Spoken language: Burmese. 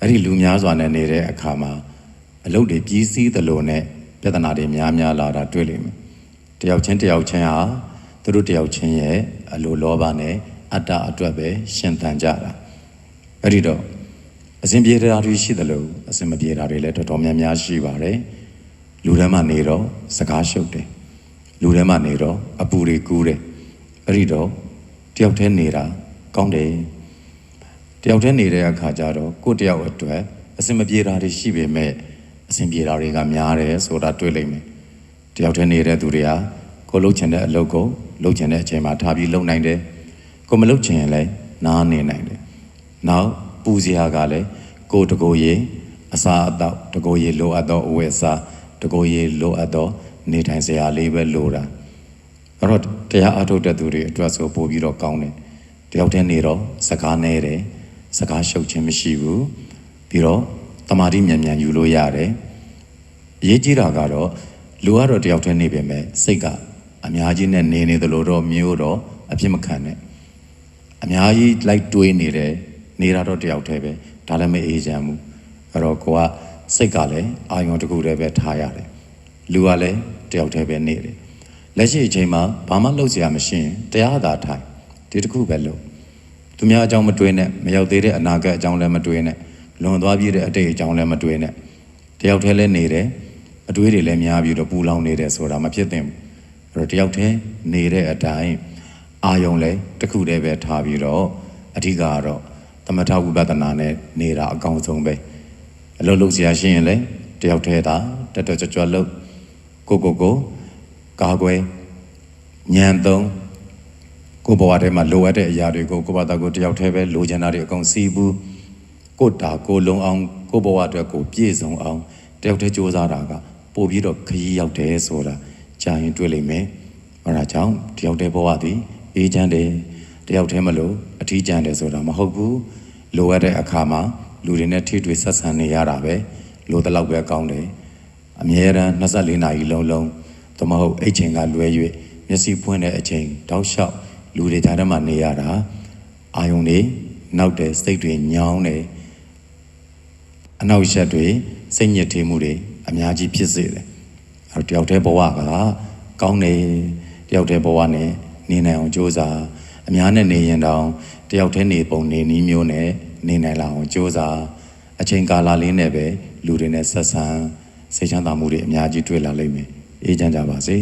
အဲ့ဒီလူများစွာနဲ့နေတဲ့အခါမှာအလုပ်တွေပြီးစီးသလိုနဲ့ပြဿနာတွေများလာတာတွေ့လိမ့်မယ်တယောက်ချင်းဟာသူတို့တယောက်ချင်းရဲ့အလိုလောဘနဲ့အတ္တအတွက်ပဲရှင်သန်ကြတာအဲ့ဒီတော့အစဉ်ပြေတာတွေရှိသလိုအစဉ်မပြေတာတွေလည်းတော်တော်များများရှိပါတယ်လူထဲမှာနေတော့စကားရှုပ်တယ်လူထဲမှာနေတော့အပူတွေကူးတယ်အဲ့ဒီတော့တယောက်တည်းနေတာကောင်းတယ်တယောက်တည်းနေတဲ့အခါကျတော့ကိုယ့်တယောက်အတွက်အစဉ်မပြေတာတွေရှိပေမဲ့အစဉ်ပြေတာတွေကများတယ်ဆိုတာတွေ့လိမ့်မယ်တယောက်တည်းနေတဲ့သူတွေကကိုလှုပ်ချင်တဲ့အလုပ်ကိုလှုပ်ချင်တဲ့အချိန်မှာထားပြီးလှုပ်နိုင်တယ်ကိုမလှုပ်ချင်ရင်လည်းနားနေနိုင်တယ်နောက်ပူစရာကလည်းကိုတကိုယ်ရေအစာအသောက်တကိုယ်ရေလိုအပ်သောအဝတ်အစားတကိုယ်ရေလိုအပ်သောနေထိုင်စရာလေးပဲလိုတာအဲ့တော့တရားအထုတ်တဲ့သူတွေအတွက်ဆိုပို့ပြီးတော့ကောင်းတယ်တယောက်တည်းနေတော့စကားနဲတယ်စကားရှုပ်ခြင်းမရှိဘူးပြီးတော့တမာတိမြန်ယူလို့ရတယ်အရေးကြီးတာကတော့လူကတော့တယောက်တည်းနေပေမဲ့စိတ်ကအများကြီးနဲ့နေသလိုတော့မျိုးတော့အဖြစ်မခံနဲ့အများကြီးလိုက်တွေးနေတာတော့တယောက်တည်းပဲဒါလည်းမအေးချမ်းဘူးအဲ့တော့ကိုကစိတ်ကလည်းအာယုံတစ်ခုတည်းပဲထားရတယ်လူကလည်းတယောက်တည်းပဲနေတယ်လက်ရှိအချိန်မှာဘာမှလုပ်စရာမရှိရင်တရားသာထိုင်ဒီတစ်ခုပဲလုပ်သူများအကြောင်းမတွေးနဲ့မရောက်သေးတဲ့အနာဂတ်အကြောင်းလည်းမတွေးနဲ့လွန်သွားပြည့်တဲ့အတိတ်အကြောင်းလည်းမတွေးနဲ့တယောက်တည်းလည်းနေတယ်အတွေးတွေလည်းများပြီးတော့ပူလောင်နေတယ်ဆိုတာမဖြစ်သင့်ဘူးအဲ့တော့တယောက်တည်းနေတဲ့အတိုင်းအာယုံလည်းတစ်ခုတည်းပဲထားပြီးတော့အဓိကကတော့သမထဝိပဿနာနဲ့နေတာအကောင်းဆုံးပဲအလုပ်လုပ်စရာရှိရင်လည်းတယောက်တည်းသာတက်ကြွလုပ်ကိုကာကွယ်ဉာဏ်သုံးကိုဘဝထဲမှာလိုအပ်တဲ့အရာတွေကိုကိုဘာသာကိုတယောက်တည်းပဲလိုချင်တာတွေအကုန်စီးဘူးကိုတာကိုလုံအောင်ကိုဘဝအတွက်ကိုပြည့်စုံအောင်တယောက်တည်းစ조사တာကပို့ပြီးတော့ခရီးရောက်တယ်ဆိုတာကြာရင်တွေ့လိမ့်မယ်အဲဒါကြောင့်တယောက်တည်းဘဝသည်အေးချမ်းတယ်တယောက်တည်းမလို့အထီးကျန်တယ်ဆိုတာမဟုတ်ဘူးလိုအပ်တဲ့အခါမှာလူတွေနဲ့ထိတွေ့ဆက်ဆံနေရတာပဲလိုတလောက်ပဲကောင်းတယ်အမြဲတမ်း24နာရီလုံးသမဟုတ်အိတ်ချိန်ကလွဲ၍မျက်စိဖွင့်တဲ့အချိန်တောက်လျှောက်လူတွေကြားထဲမှာနေရတာအာယုန်တွေနောက်တဲ့စိတ်တွေညောင်းတယ်အနောက်ရက်တွေစိတ်ညစ်ထေးမှုတွေအများကြီးဖြစ်စေတယ်အဲတယောက်တည်းဘဝကကောင်းတယ်တယောက်တည်းဘဝနဲ့နေနိုင်အောင်ကြိုးစားအများနဲ့နေရင်တောင်တယောက်တည်းနေပုံနေနည်းမျိုးနဲ့နေနိုင်လာအောင်ကြိုးစားအချိန်ကာလလေးနဲ့ပဲလူတွေနဲ့ဆက်ဆံစိတ်ချမ်းသာမှုတွေအများကြီးတွေ့လာလိမ့်မယ်အေးချမ်းကြပါစေ